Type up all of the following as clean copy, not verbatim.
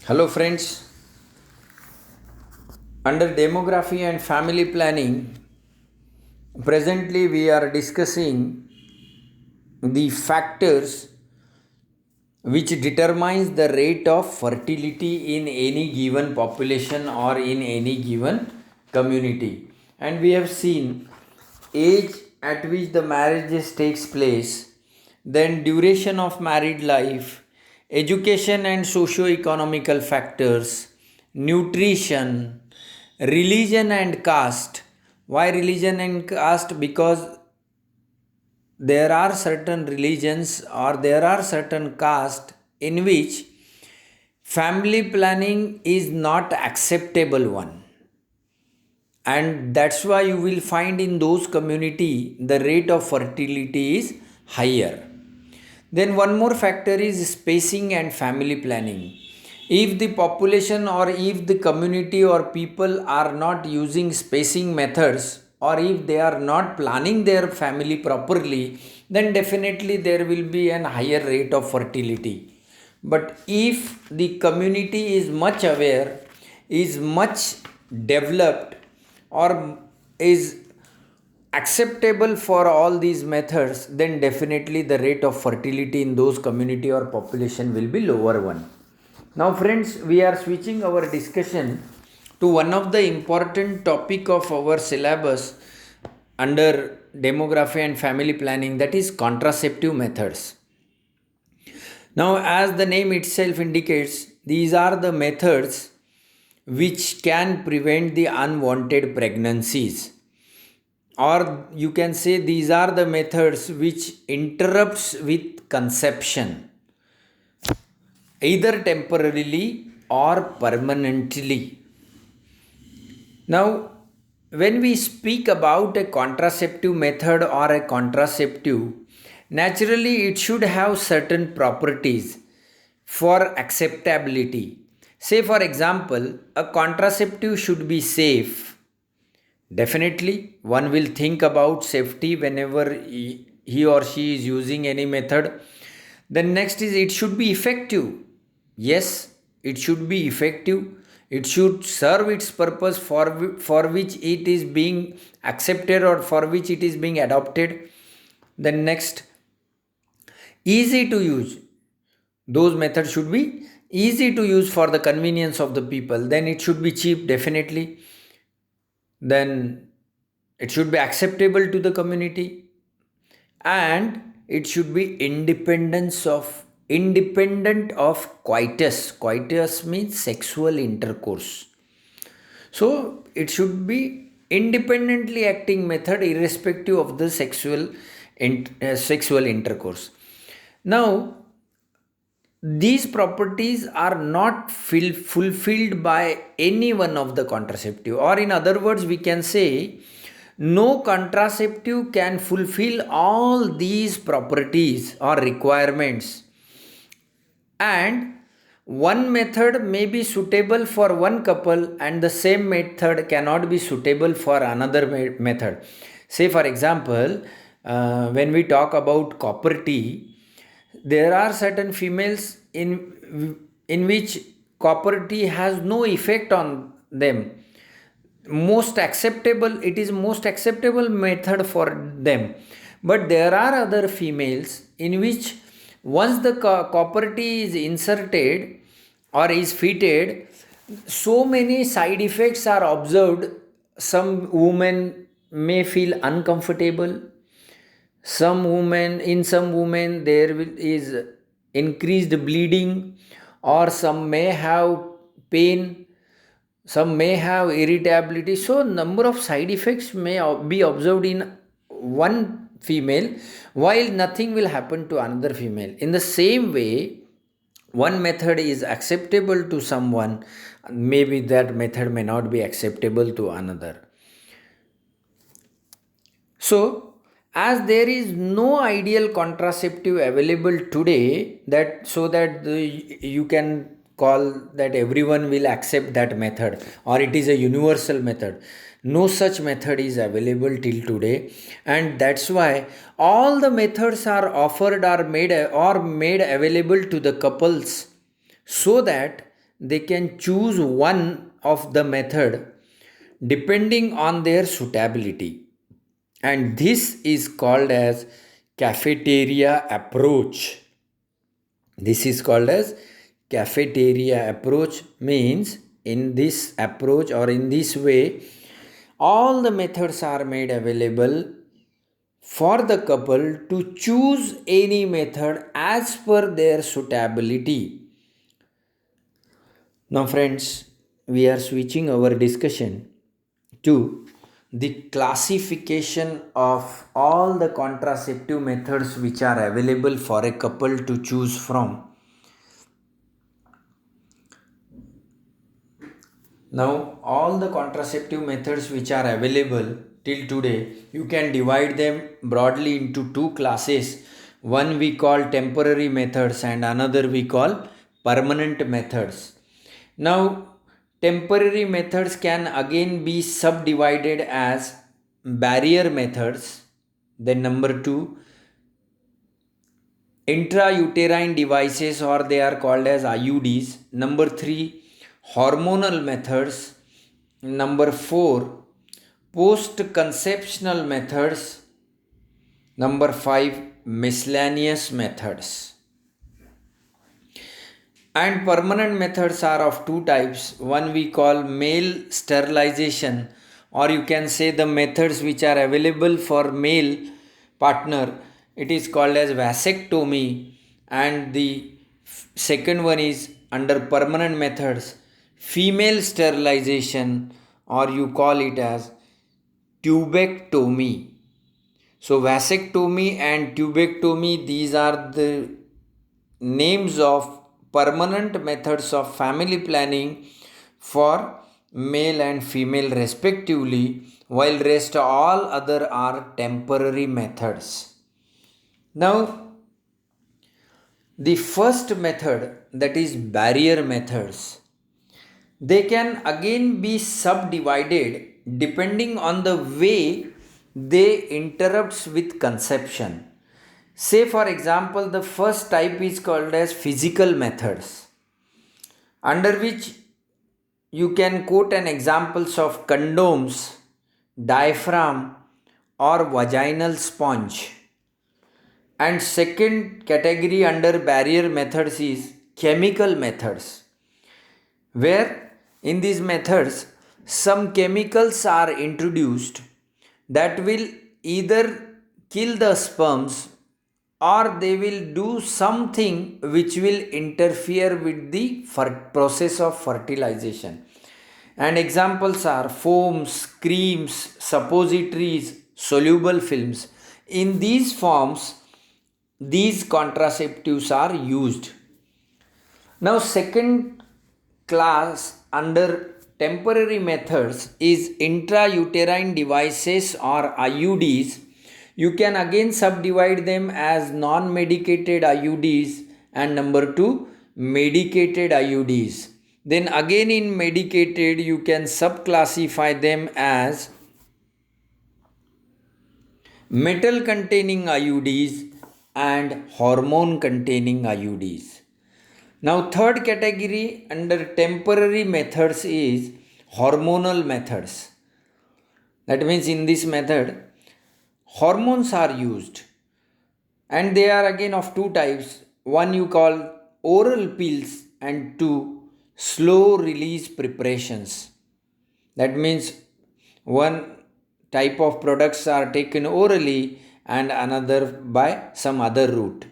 Hello, friends. Under demography and family planning, presently we are discussing the factors which determines the rate of fertility in any given population or in any given community. And we have seen age at which the marriages takes place, then duration of married life, education and socio-economical factors, nutrition, religion and caste. Why religion and caste? Because there are certain religions or there are certain caste in which family planning is not acceptable one, and that's why you will find in those community the rate of fertility is higher. Then one more factor is spacing and family planning. If the population or if the community or people are not using spacing methods, or if they are not planning their family properly, then definitely there will be an higher rate of fertility. But if the community is much aware, is much developed, or is acceptable for all these methods, then definitely the rate of fertility in those community or population will be lower one. Now friends, we are switching our discussion to one of the important topic of our syllabus under demography and family planning, that is contraceptive methods. Now, as the name itself indicates, these are the methods which can prevent the unwanted pregnancies, or you can say these are the methods which interrupts with conception, either temporarily or permanently. Now, when we speak about a contraceptive method or a contraceptive, naturally it should have certain properties for acceptability. Say, for example, a contraceptive should be safe. Definitely, one will think about safety whenever he or she is using any method. Then, next is it should be effective. Yes, it should be effective. It should serve its purpose for which it is being accepted or for which it is being adopted. Then, next, easy to use. Those methods should be easy to use for the convenience of the people. Then, it should be cheap, definitely. Then, it should be acceptable to the community, and it should be independent of coitus means sexual intercourse. So it should be independently acting method irrespective of the sexual intercourse. Now these properties are not fulfilled by any one of the contraceptive, or in other words we can say no contraceptive can fulfill all these properties or requirements, and one method may be suitable for one couple and the same method cannot be suitable for another method. Say for example, when we talk about copper tea, there are certain females in which copper tea has no effect on them. Most acceptable, it is most acceptable method for them. But there are other females in which once the copper tea is inserted or is fitted, so many side effects are observed. Some women may feel uncomfortable. Some women there is increased bleeding, or some may have pain, some may have irritability. So number of side effects may be observed in one female, while nothing will happen to another female. In the same way, one method is acceptable to someone, maybe that method may not be acceptable to another. So, as there is no ideal contraceptive available today, that so that you can call that everyone will accept that method or it is a universal method. No such method is available till today, and that's why all the methods are offered or made available to the couples, so that they can choose one of the method depending on their suitability. And this is called as cafeteria approach. This is called as cafeteria approach, means in this approach or in this way, all the methods are made available for the couple to choose any method as per their suitability. Now, friends, we are switching our discussion to the classification of all the contraceptive methods which are available for a couple to choose from. Now, all the contraceptive methods which are available till today, you can divide them broadly into two classes. One we call temporary methods and another we call permanent methods. Now, temporary methods can again be subdivided as barrier methods. Then number two, intrauterine devices, or they are called as IUDs. Number three, hormonal methods. Number four, post-conceptional methods. Number five, miscellaneous methods. And permanent methods are of two types. One we call male sterilization, or you can say the methods which are available for male partner. It is called as vasectomy. And the second one is under permanent methods, female sterilization, or you call it as tubectomy. So vasectomy and tubectomy, these are the names of permanent methods of family planning for male and female respectively, while rest all other are temporary methods. Now, the first method, that is barrier methods, they can again be subdivided depending on the way they interrupts with conception. Say for example, the first type is called as physical methods, under which you can quote an examples of condoms, diaphragm, or vaginal sponge. And second category under barrier methods is chemical methods, where in these methods some chemicals are introduced that will either kill the sperms or they will do something which will interfere with the process of fertilization. And examples are foams, creams, suppositories, soluble films. In these forms, these contraceptives are used. Now, second class under temporary methods is intrauterine devices or IUDs. You can again subdivide them as non-medicated IUDs and number two, medicated IUDs. Then again in medicated, you can subclassify them as metal containing IUDs and hormone containing IUDs. Now, third category under temporary methods is hormonal methods. That means in this method, hormones are used, and they are again of two types. One you call oral pills and two slow release preparations. That means one type of products are taken orally and another by some other route.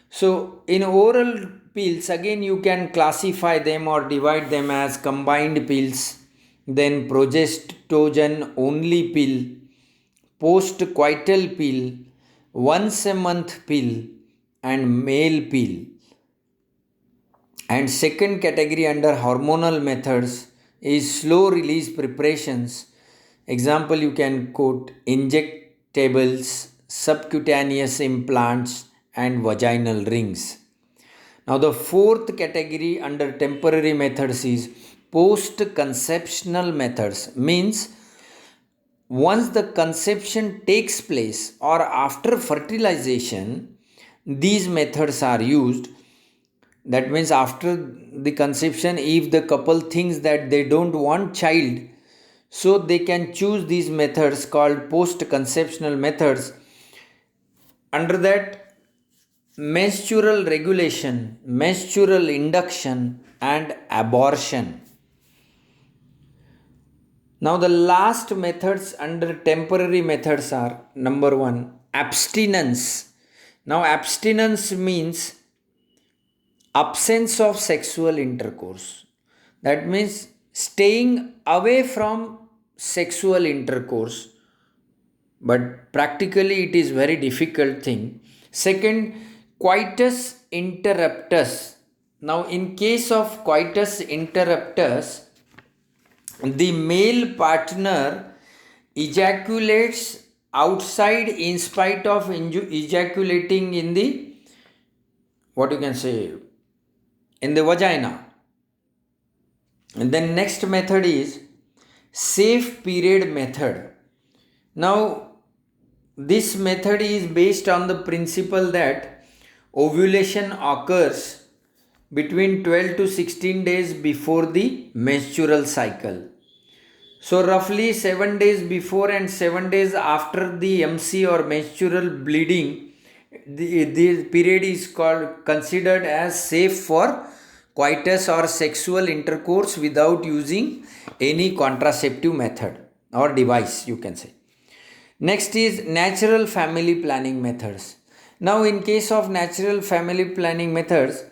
So in oral pills, again you can classify them or divide them as combined pills, then progestogen only pill, post-coital pill, once a month pill, and male pill. And second category under hormonal methods is slow release preparations. Example you can quote injectables, subcutaneous implants, and vaginal rings. Now, the fourth category under temporary methods is post-conceptional methods, means once the conception takes place or after fertilization, these methods are used. That means after the conception if the couple thinks that they don't want child, so they can choose these methods called post-conceptional methods. Under that, menstrual regulation, menstrual induction, and abortion. Now, the last methods under temporary methods are number one, abstinence. Now, abstinence means absence of sexual intercourse. That means staying away from sexual intercourse, but practically it is very difficult thing. Second, coitus interruptus. Now, in case of coitus interruptus, the male partner ejaculates outside in spite of ejaculating in the, what you can say, in the vagina. And then next method is safe period method. Now, this method is based on the principle that ovulation occurs between 12 to 16 days before the menstrual cycle. So, roughly 7 days before and 7 days after the MC or menstrual bleeding, the period is considered as safe for coitus or sexual intercourse without using any contraceptive method or device, you can say. Next is natural family planning methods. Now, in case of natural family planning methods,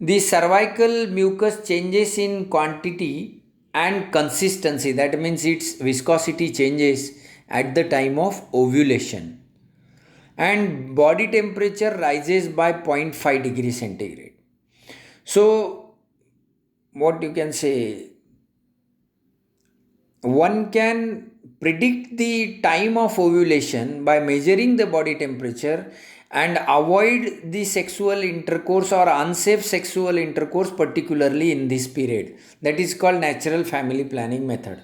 the cervical mucus changes in quantity and consistency. That means its viscosity changes at the time of ovulation. And body temperature rises by 0.5 degrees centigrade. So, what you can say, one can predict the time of ovulation by measuring the body temperature and avoid the sexual intercourse or unsafe sexual intercourse, particularly in this period. That is called natural family planning method.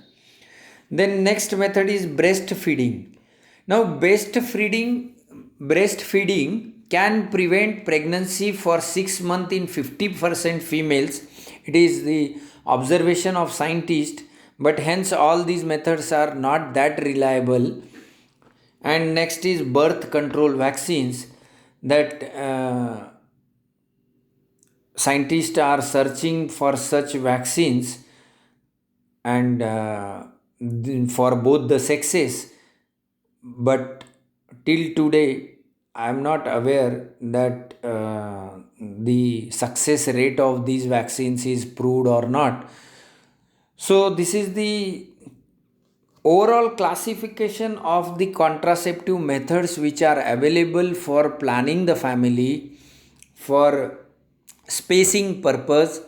Then next method is breastfeeding. Now, breastfeeding can prevent pregnancy for 6 months in 50% females. It is the observation of scientists, but hence all these methods are not that reliable. And next is birth control vaccines, that scientists are searching for such vaccines and for both the sexes, but till today I am not aware that the success rate of these vaccines is proved or not. So, this is the overall classification of the contraceptive methods which are available for planning the family, for spacing purpose,